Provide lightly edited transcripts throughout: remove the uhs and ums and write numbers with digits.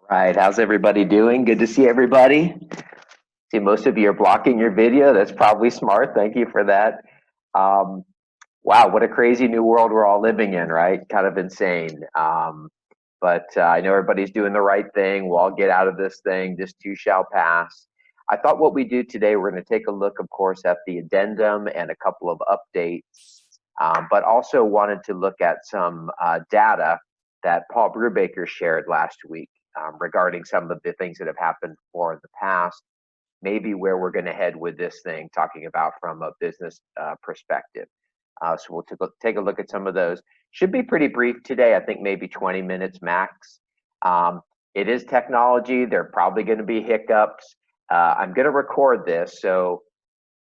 Right, how's everybody doing? Good to see everybody. See, most of you are blocking your video. That's probably smart. Thank you for that. Um, wow, what a crazy new world we're all living in, right? Kind of insane. But I know everybody's doing the right thing. We'll all get out of this thing. This too shall pass. I thought what we do today, we're going to take a look, of course, at the addendum and a couple of updates, but also wanted to look at some data that Paul Brewbaker shared last week regarding some of the things that have happened for in the past, maybe where we're going to head with this thing, talking about from a business perspective. So we'll take a look at some of those. Should be pretty brief today. I think maybe 20 minutes max. It is technology. There are probably going to be hiccups. I'm going to record this, so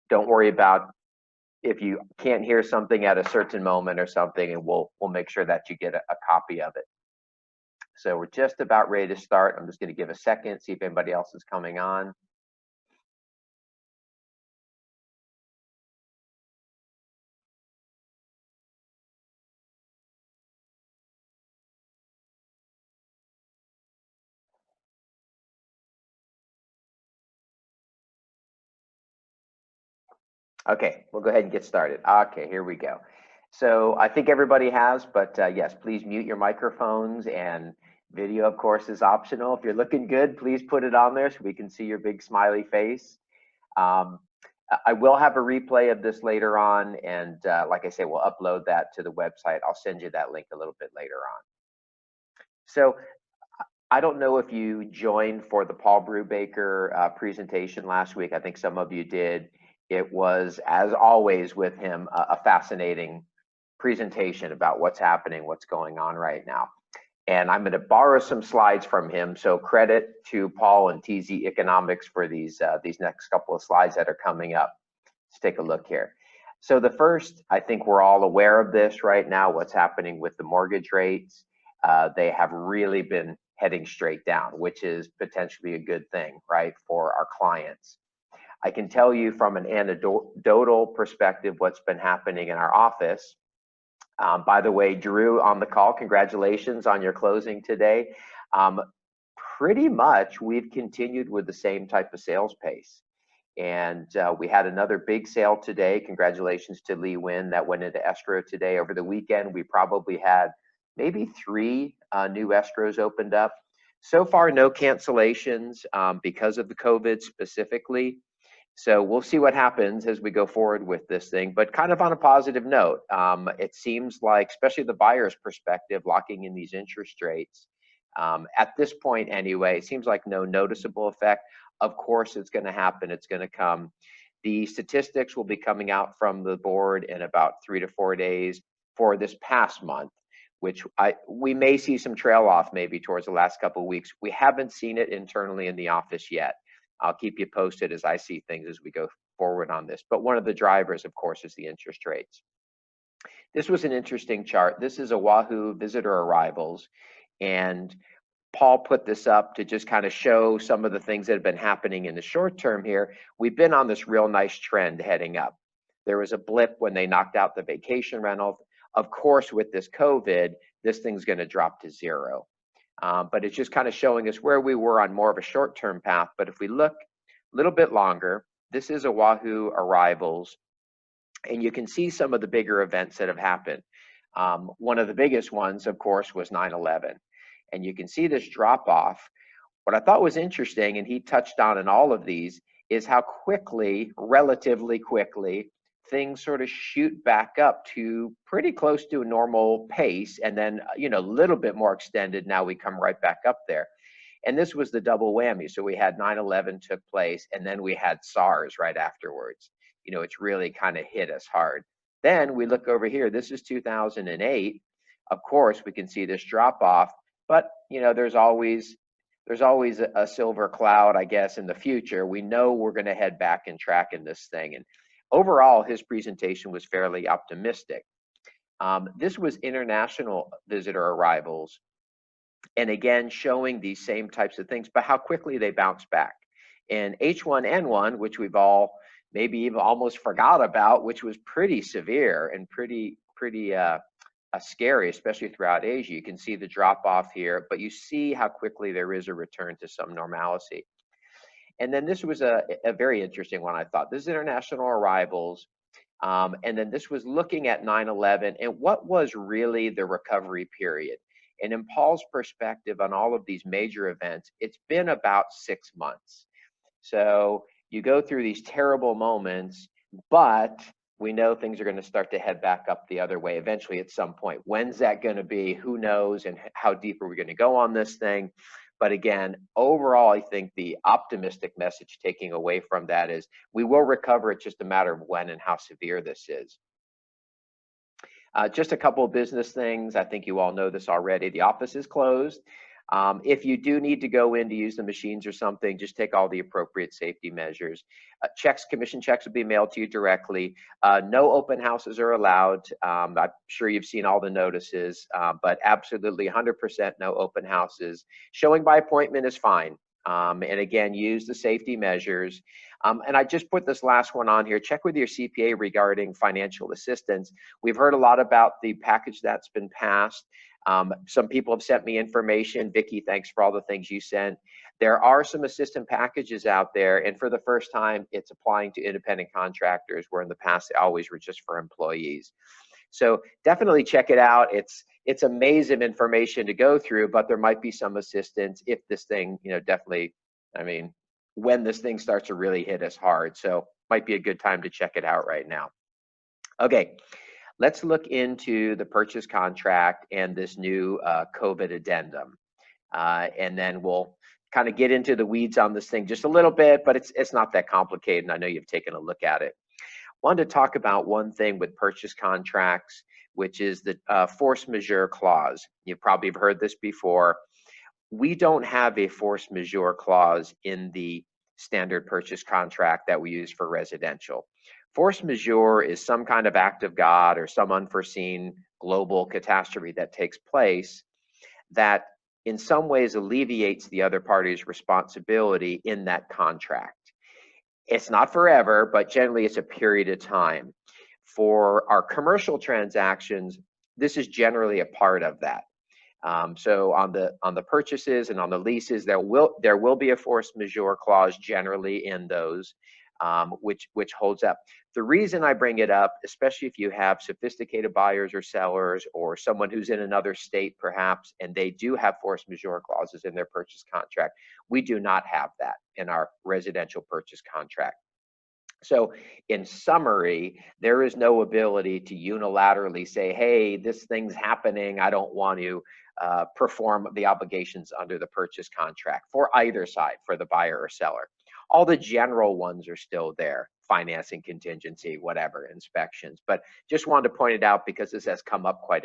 don't worry about if you can't hear something at a certain moment or something, and we'll make sure that you get a copy of it. So we're just about ready to start. I'm just going to give a second, see if anybody else is coming on. Okay, we'll go ahead and get started. Okay, here we go. So I think everybody has, but yes, please mute your microphones, and video, of course, is optional. If you're looking good, please put it on there so we can see your big smiley face. I will have a replay of this later on, and like I say, we'll upload that to the website. I'll send you that link a little bit later on. So I don't know if you joined for the Paul Brewbaker presentation last week. I think some of you did. It was, as always with him, a fascinating presentation about what's happening, what's going on right now. And I'm going to borrow some slides from him. So credit to Paul and TZ Economics for these next couple of slides that are coming up. Let's take a look here. So the first, I think we're all aware of this right now, what's happening with the mortgage rates. They have really been heading straight down, which is potentially a good thing, right, for our clients. I can tell you from an anecdotal perspective what's been happening in our office. By the way, Drew on the call, congratulations on your closing today. Pretty much we've continued with the same type of sales pace. And we had another big sale today. Congratulations to Lee Wynn that went into escrow today. Over the weekend, we probably had maybe 3 new escrows opened up. So far, no cancellations because of the COVID specifically. So we'll see what happens as we go forward with this thing, but kind of on a positive note. It seems like, especially the buyer's perspective, locking in these interest rates, at this point anyway, it seems like no noticeable effect. Of course, it's going to happen. It's going to come. The statistics will be coming out from the board in about 3 to 4 days for this past month, which we may see some trail off maybe towards the last couple of weeks. We haven't seen it internally in the office yet. I'll keep you posted as I see things as we go forward on this. But one of the drivers, of course, is the interest rates. This was an interesting chart. This is Oahu visitor arrivals. And Paul put this up to just kind of show some of the things that have been happening in the short term here. We've been on this real nice trend heading up. There was a blip when they knocked out the vacation rental. Of course, with this COVID, this thing's going to drop to 0. But it's just kind of showing us where we were on more of a short-term path. But if we look a little bit longer, this is Oahu arrivals, and you can see some of the bigger events that have happened. One of the biggest ones, of course, was 9/11. And you can see this drop off. What I thought was interesting, and he touched on in all of these, is how quickly, relatively quickly, things sort of shoot back up to pretty close to a normal pace, and then a little bit more extended. Now we come right back up there, and this was the double whammy. So we had 9/11 took place, and then we had SARS right afterwards. It's really kind of hit us hard. Then we look over here. This is 2008. Of course, we can see this drop off, but there's always a silver cloud, I guess, in the future. We know we're going to head back and track in this thing. And overall, his presentation was fairly optimistic. This was international visitor arrivals, and again, showing these same types of things, but how quickly they bounce back. And H1N1, which we've all maybe even almost forgot about, which was pretty severe and pretty scary, especially throughout Asia. You can see the drop off here, but you see how quickly there is a return to some normalcy. And then this was a very interesting one, I thought. This is international arrivals. And then this was looking at 9/11 and what was really the recovery period. And in Paul's perspective on all of these major events, it's been about 6 months. So you go through these terrible moments, but we know things are going to start to head back up the other way eventually at some point. When's that going to be? Who knows? And how deep are we going to go on this thing? But again, overall, I think the optimistic message taking away from that is we will recover. It's just a matter of when and how severe this is. Just a couple of business things. I think you all know this already. The office is closed. If you do need to go in to use the machines or something, just take all the appropriate safety measures. Commission checks will be mailed to you directly. No open houses are allowed. I'm sure you've seen all the notices, but absolutely 100% no open houses. Showing by appointment is fine. And again, use the safety measures. And I just put this last one on here. Check with your CPA regarding financial assistance. We've heard a lot about the package that's been passed. Some people have sent me information. Vicki, thanks for all the things you sent. There are some assistant packages out there, and for the first time, it's applying to independent contractors, where in the past they always were just for employees. So definitely check it out. It's amazing information to go through, but there might be some assistance if this thing, definitely, I mean, when this thing starts to really hit us hard. So might be a good time to check it out right now. Okay. Let's look into the purchase contract and this new COVID addendum. And then we'll kind of get into the weeds on this thing just a little bit, but it's not that complicated, and I know you've taken a look at it. Wanted to talk about one thing with purchase contracts, which is the force majeure clause. You probably have heard this before. We don't have a force majeure clause in the standard purchase contract that we use for residential. Force majeure is some kind of act of God or some unforeseen global catastrophe that takes place that in some ways alleviates the other party's responsibility in that contract. It's not forever, but generally it's a period of time. For our commercial transactions, this is generally a part of that. So on the purchases and on the leases, there will be a force majeure clause generally in those, which holds up. The reason I bring it up, especially if you have sophisticated buyers or sellers or someone who's in another state perhaps, and they do have force majeure clauses in their purchase contract, we do not have that in our residential purchase contract. So in summary, there is no ability to unilaterally say, hey, this thing's happening, I don't want to perform the obligations under the purchase contract for either side, for the buyer or seller. All the general ones are still there, financing contingency, whatever, inspections. But just wanted to point it out because this has come up quite a